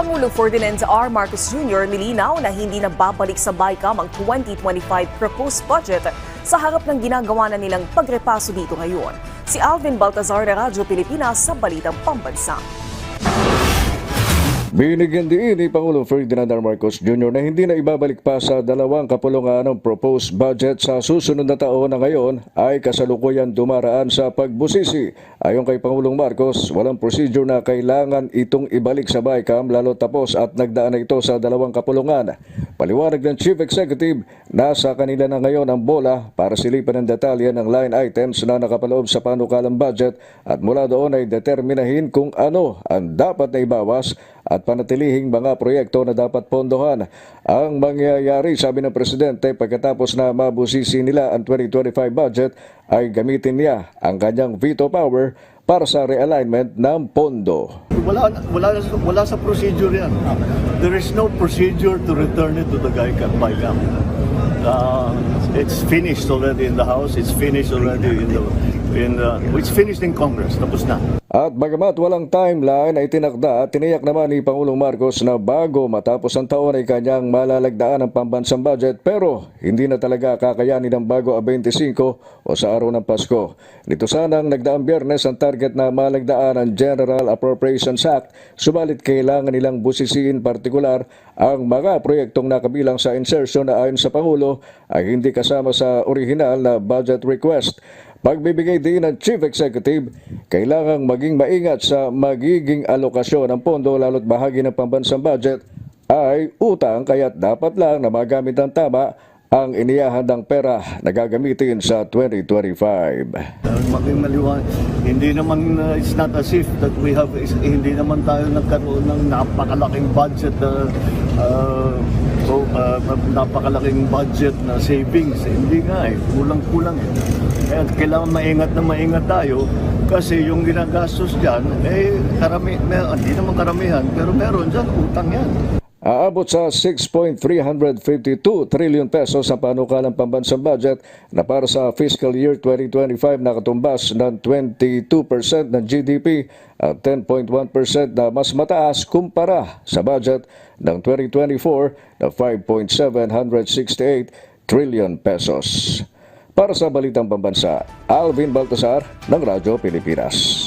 Pangulo Ferdinand R. Marcos Jr. nilinaw na hindi na babalik sa BICAM ang 2025 proposed budget sa harap ng ginagawa na nilang pagrepaso dito ngayon. Si Alvin Baltazar na Radyo Pilipinas sa Balitang Pambansa. Binigyan din ni Pangulo Ferdinand R. Marcos Jr. na hindi na ibabalik pa sa dalawang kapulungan ng proposed budget sa susunod na taon na ngayon ay kasalukuyan dumaraan sa pagbusisi. Ayon kay Pangulong Marcos, walang procedure na kailangan itong ibalik sa BICAM lalo tapos at nagdaan na ito sa dalawang kapulungan. Paliwanag ng Chief Executive, nasa kanila na ngayon ang bola para silipan ng detalye ng line items na nakapaloob sa panukalang budget at mula doon ay determinahin kung ano ang dapat na ibawas at panatilihing mga proyekto na dapat pondohan. Ang mangyayari, sabi ng Presidente, pagkatapos na mabusisi nila ang 2025 budget, ay gamitin niya ang kanyang veto power para sa realignment ng pondo. Wala sa procedure yan. There is no procedure to return it to the BICAM. It's finished already in the House. It's finished already it's finished in Congress. Tapos na. At bagamat walang timeline ay tinakda at tiniyak naman ni Pangulong Marcos na bago matapos ang taon ay kanyang malalagdaan ang pambansang budget pero hindi na talaga kakayanin ng bago a 25 o sa araw ng Pasko. Nito sanang nagdaang Biyernes ang target na malagdaan ang General Appropriations Act, subalit kailangan nilang busisiin partikular ang mga proyektong nakabilang sa insertion na ayon sa Pangulo ay hindi kasama sa orihinal na budget request. Pagbibigay din ng Chief Executive, kailangang maging maingat sa magiging alokasyon ng pondo lalo't bahagi ng pambansang budget ay utang kaya't dapat lang na magamit ng tama ang inihahandang pera na gagamitin sa 2025. Maging maliwanag, hindi naman, it's not as if that hindi naman tayo nagkaroon ng napakalaking budget napakalaking budget na savings. Hindi nga kulang-kulang eh. Kaya kailangan maingat tayo kasi yung ginagastos dyan, hindi naman karamihan, pero meron dyan, utang yan. Aabot sa 6.352 trillion pesos ang panukalang pambansang budget na para sa fiscal year 2025 na katumbas ng 22% ng GDP at 10.1% na mas mataas kumpara sa budget ng 2024 na 5.768 trillion pesos. Para sa Balitang Pambansa, Alvin Baltazar ng Radyo Pilipinas.